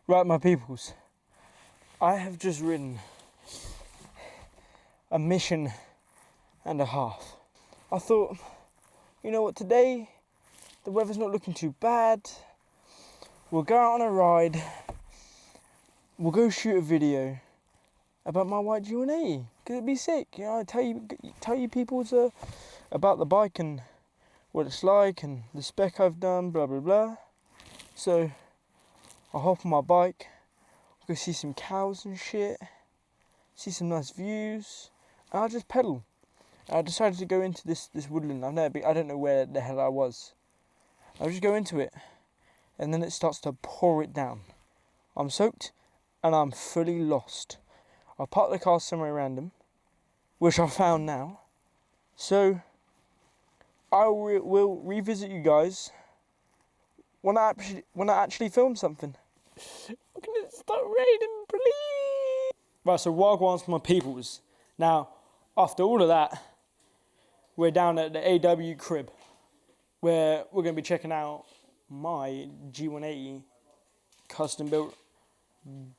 Right, my peoples, I have just ridden a mission and a half. I thought, you know what, today the weather's not looking too bad. We'll go out on a ride. We'll go shoot a video about my Whyte G-180 because it'd be sick. You know, I tell you people about the bike and what it's like and the spec I've done, blah blah blah. So I'll hop on my bike, go see some cows and shit, see some nice views, and I'll just pedal. I decided to go into this woodland. I don't know where the hell I was. I'll just go into it, and then it starts to pour it down. I'm soaked, and I'm fully lost. I parked the car somewhere random, which I found now. So I will revisit you guys when I actually film something. I'm gonna start raining, please. Right, so wagwan's for my peoples. Now, after all of that, we're down at the AW crib, where we're gonna be checking out my G-180 custom built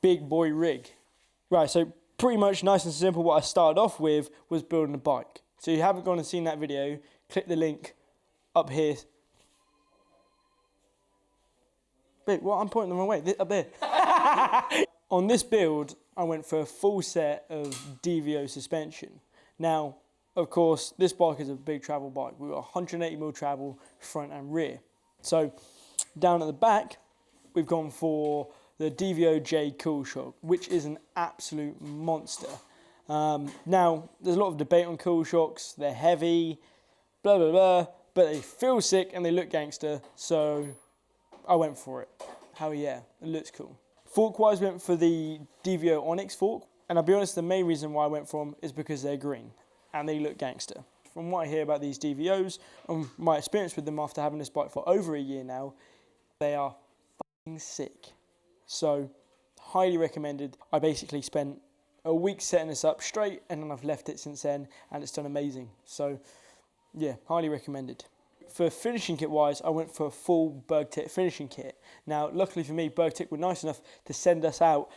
big boy rig. Right, so pretty much nice and simple. What I started off with was building a bike. So if you haven't gone and seen that video, click the link up here. Wait, what? I'm pointing the wrong way. Up there. On this build, I went for a full set of DVO suspension. Now, of course, this bike is a big travel bike. We've got 180mm travel front and rear. So down at the back, we've gone for the DVO J Cool Shock, which is an absolute monster. Now, there's a lot of debate on Cool Shocks. They're heavy, blah, blah, blah, but they feel sick and they look gangster. So I went for it. Hell yeah, it looks cool. Fork-wise, went for the DVO Onyx fork. And I'll be honest, the main reason why I went for them is because they're green and they look gangster. From what I hear about these DVOs and my experience with them after having this bike for over a year now, they are fucking sick. So, highly recommended. I basically spent a week setting this up straight and then I've left it since then and it's done amazing. So, yeah, highly recommended. For finishing kit wise, I went for a full Bergtech finishing kit. Now, luckily for me, Bergtech were nice enough to send us out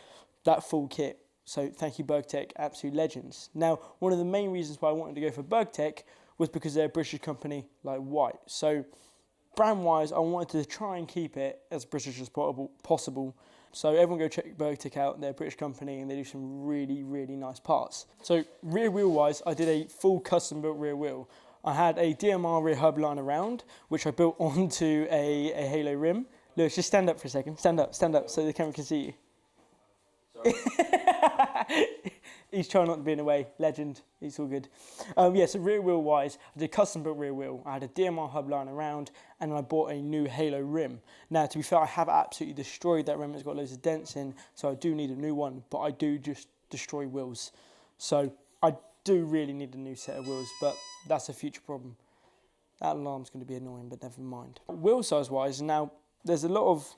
that full kit. So thank you, Bergtech, absolute legends. Now, one of the main reasons why I wanted to go for Bergtech was because they're a British company like Whyte. So brand-wise, I wanted to try and keep it as British as possible. So everyone go check Bergtech out. They're a British company and they do some really, really nice parts. So rear wheel-wise, I did a full custom-built rear wheel. I had a DMR rear hub line around, which I built onto a halo rim. Lewis, just stand up for a second. Stand up so the camera can see you. Sorry. He's trying not to be in the way. Legend. He's all good. Yeah, so rear wheel wise, I did custom built rear wheel. I had a DMR hub line around and I bought a new halo rim. Now, to be fair, I have absolutely destroyed that rim. It's got loads of dents in, so I do need a new one, but I do just destroy wheels. So I do really need a new set of wheels, but that's a future problem. That alarm's going to be annoying, but never mind. Wheel size wise, now there's a lot of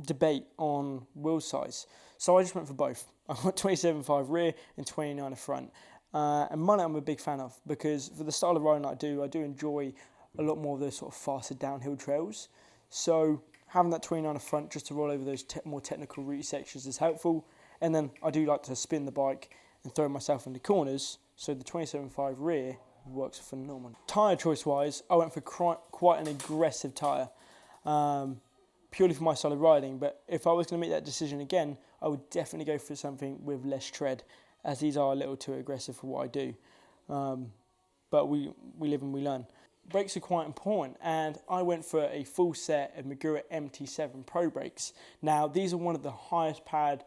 debate on wheel size, so I just went for both. I got 27.5 rear and 29 front, and mine I'm a big fan of because for the style of riding I do enjoy a lot more of those sort of faster downhill trails. So having that 29 front just to roll over those more technical route sections is helpful, and then I do like to spin the bike and throw myself into corners, so the 27.5 rear works phenomenal. Tyre choice wise, I went for quite an aggressive tyre. Purely for my style of riding, but if I was going to make that decision again, I would definitely go for something with less tread, as these are a little too aggressive for what I do. But we live and we learn. Brakes are quite important, and I went for a full set of Magura MT7 Pro brakes. Now, these are one of the highest powered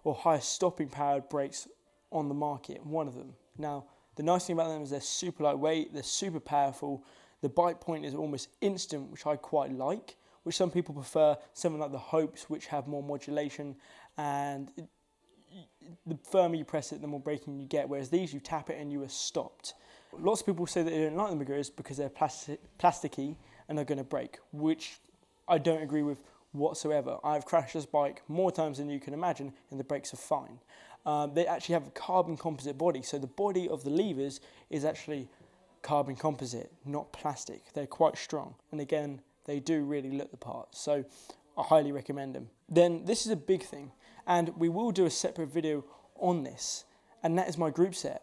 or highest stopping powered brakes on the market, one of them. Now, the nice thing about them is they're super lightweight, they're super powerful, the bite point is almost instant, which I quite like, which some people prefer, something like the Hopes, which have more modulation, and the firmer you press it, the more braking you get, whereas these, you tap it and you are stopped. Lots of people say that they don't like the Maguras because they're plasticky and are going to break, which I don't agree with whatsoever. I've crashed this bike more times than you can imagine, and the brakes are fine. They actually have a carbon composite body, so the body of the levers is actually carbon composite, not plastic. They're quite strong. And again, they do really look the part. So I highly recommend them. Then this is a big thing. And we will do a separate video on this. And that is my group set.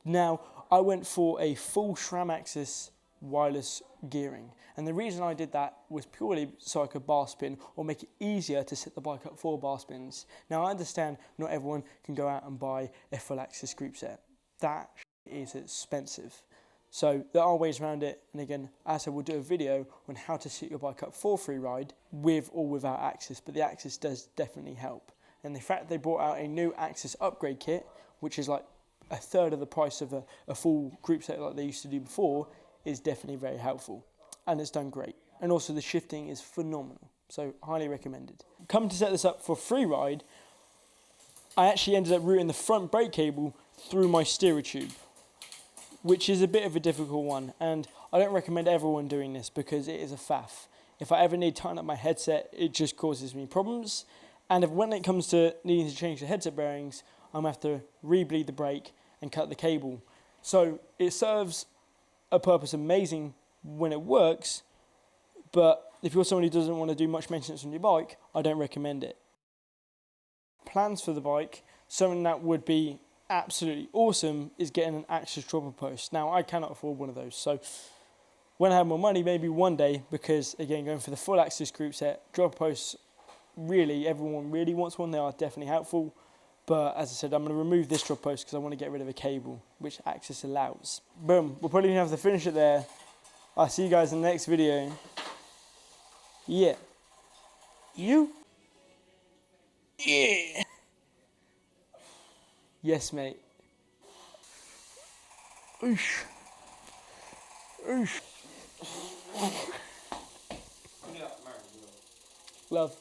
Now, I went for a full SRAM axis wireless gearing. And the reason I did that was purely so I could bar spin or make it easier to set the bike up for bar spins. Now, I understand not everyone can go out and buy a full axis group set. That is expensive. So there are ways around it. And again, as I will do a video on how to set your bike up for free ride with or without axis, but the axis does definitely help. And the fact they brought out a new axis upgrade kit, which is like a third of the price of a full group set like they used to do before, is definitely very helpful. And it's done great. And also the shifting is phenomenal. So highly recommended. Come to set this up for free ride, I actually ended up routing the front brake cable through my steerer tube, which is a bit of a difficult one. And I don't recommend everyone doing this because it is a faff. If I ever need to tighten up my headset, it just causes me problems. And when it comes to needing to change the headset bearings, I'm going to have to re-bleed the brake and cut the cable. So it serves a purpose amazing when it works, but if you're someone who doesn't want to do much maintenance on your bike, I don't recommend it. Plans for the bike, something that would be absolutely awesome is getting an axis dropper post. Now, I cannot afford one of those, so when I have more money, maybe one day, because again, going for the full axis group set, dropper posts, really, everyone really wants one. They are definitely helpful. But as I said, I'm going to remove this drop post because I want to get rid of a cable, which Axis allows. Boom, we're probably going to have to finish it there. I'll see you guys in the next video. Yeah. You? Yeah. Yes, mate. Oosh. Oosh. Love.